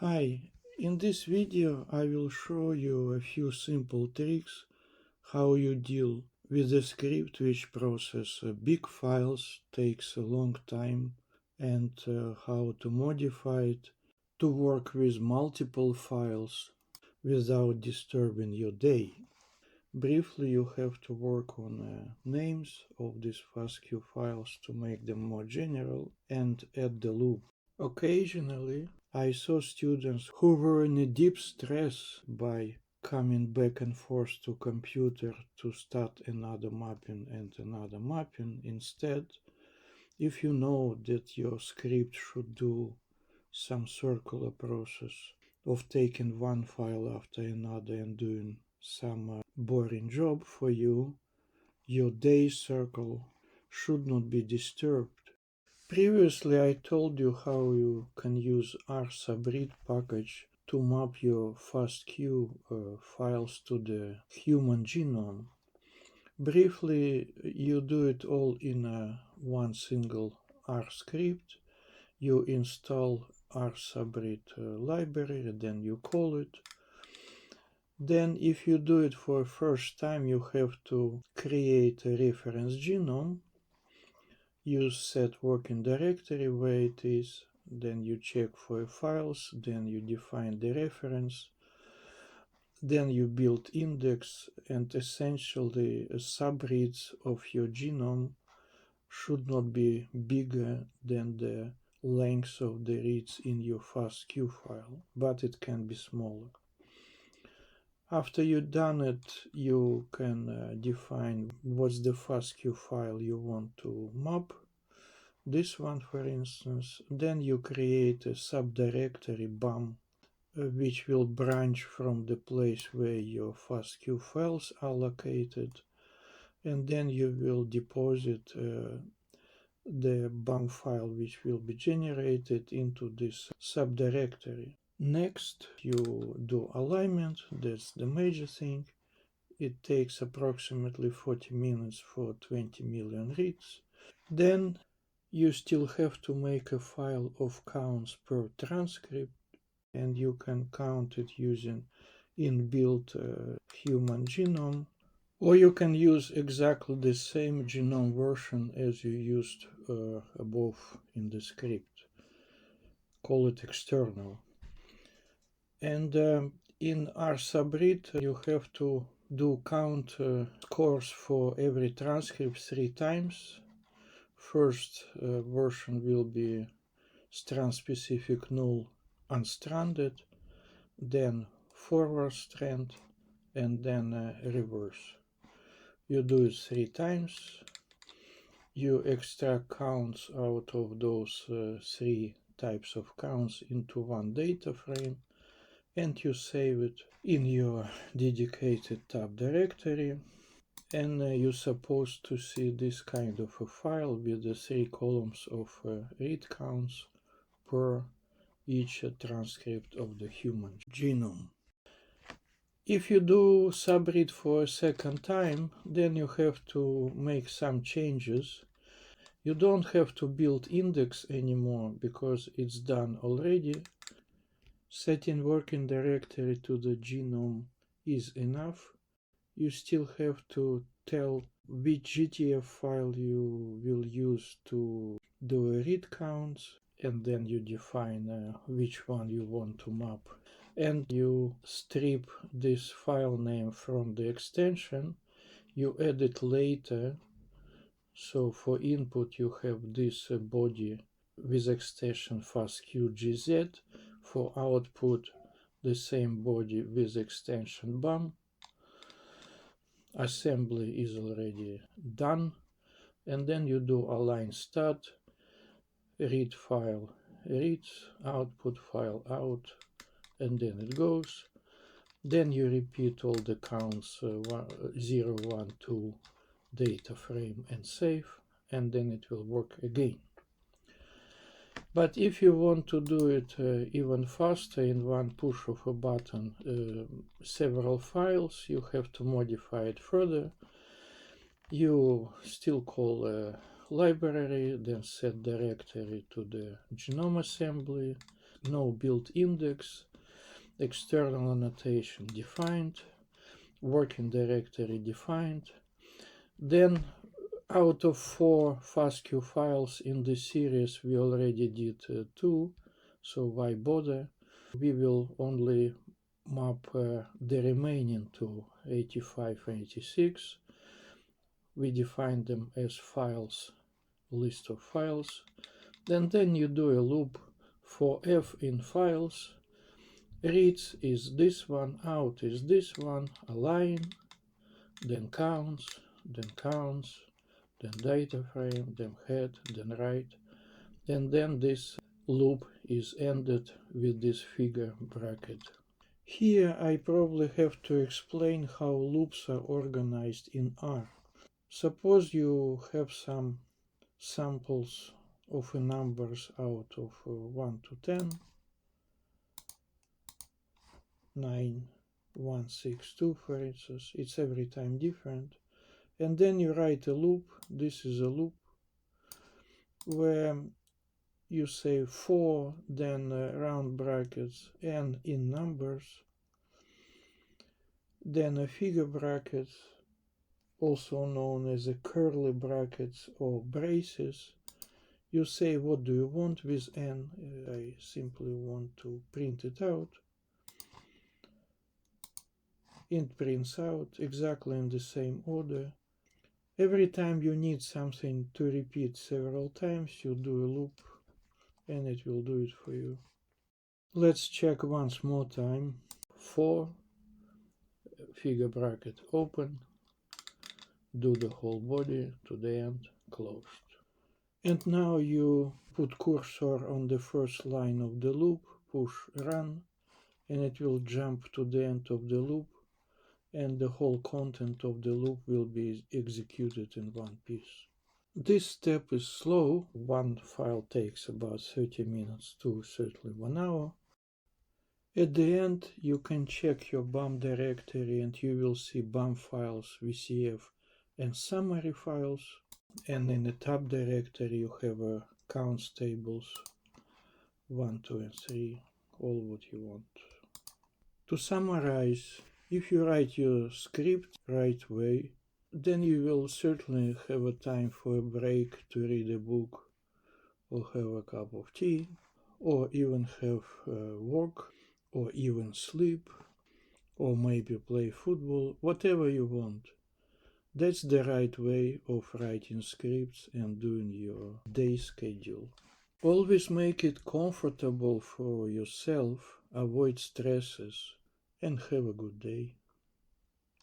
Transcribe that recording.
Hi, in this video I will show you a few simple tricks how you deal with a script which processes big files, takes a long time, and how to modify it to work with multiple files without disturbing your day. Briefly, you have to work on names of these fastq files to make them more general and add the loop. Occasionally, I saw students who were in a deep stress by coming back and forth to computer to start another mapping and another mapping. Instead, if you know that your script should do some circular process of taking one file after another and doing some boring job for you, your day circle should not be disturbed. Previously, I told you how you can use rsubread package to map your fastq files to the human genome. Briefly, you do it all in one single R script. You install rsubread library, then you call it. Then, if you do it for the first time, you have to create a reference genome. You set working directory where it is, then you check for files, then you define the reference, then you build index, and essentially subreads of your genome should not be bigger than the length of the reads in your fastq file, but it can be smaller. After you've done it, you can define what's the fastq file you want to map. This one, for instance. Then you create a subdirectory BAM, which will branch from the place where your fastq files are located, and then you will deposit the BAM file which will be generated into this subdirectory. Next, you do alignment. That's the major thing. It takes approximately 40 minutes for 20 million reads. Then you still have to make a file of counts per transcript, and you can count it using inbuilt human genome, or you can use exactly the same genome version as you used above in the script. Call it external. And in rsubread you have to do count scores for every transcript 3 times. First version will be strand specific null unstranded, then forward strand, and then reverse. You do it 3 times. You extract counts out of those 3 types of counts into one data frame, and you save it in your dedicated tab directory. And you're supposed to see this kind of a file with the 3 columns of read counts per each transcript of the human genome. If you do subread for a second time, then you have to make some changes. You don't have to build index anymore because it's done already. Setting working directory to the genome is enough. You still have to tell which GTF file you will use to do a read counts, and then you define which one you want to map. And you strip this file name from the extension. You add it later. So for input you have this body with extension fastq.gz. For output, the same body with extension BAM. Assembly is already done, and then you do align stat, read file reads, output file out, and then it goes. Then you repeat all the counts 0, 1, 2 data frame and save, and then it will work again. But if you want to do it even faster in one push of a button, several files, you have to modify it further. You still call a library, then set directory to the genome assembly, no build index, external annotation defined, working directory defined. Then out of 4 fastq files in the series, we already did 2, so why bother? We will only map the remaining to 85 and 86. We define them as files, list of files, and then you do a loop for f in files. Reads is this one, out is this one, align, then counts, then data frame, then head, then right, and then this loop is ended with this figure bracket. Here I probably have to explain how loops are organized in R. Suppose you have some samples of numbers out of 1 to 10, 9, 1, 6, 2 for instance, it's every time different, and then you write a loop. This is a loop where you say 4, then round brackets, n in numbers, then a figure bracket, also known as a curly brackets or braces. You say what do you want with n. I simply want to print it out. Int prints out exactly in the same order. Every time you need something to repeat several times, you do a loop and it will do it for you. Let's check once more time. 4, figure bracket open, do the whole body to the end, closed. And now you put cursor on the first line of the loop, push run, and it will jump to the end of the loop, and the whole content of the loop will be executed in one piece. This step is slow. One file takes about 30 minutes to certainly 1 hour. At the end, you can check your BAM directory and you will see BAM files, VCF, and summary files. And in the tab directory, you have counts tables 1, 2, and 3, all what you want. To summarize, if you write your script right way, then you will certainly have a time for a break to read a book or have a cup of tea or even have work or even sleep or maybe play football, whatever you want. That's the right way of writing scripts and doing your day schedule. Always make it comfortable for yourself, avoid stresses, and have a good day.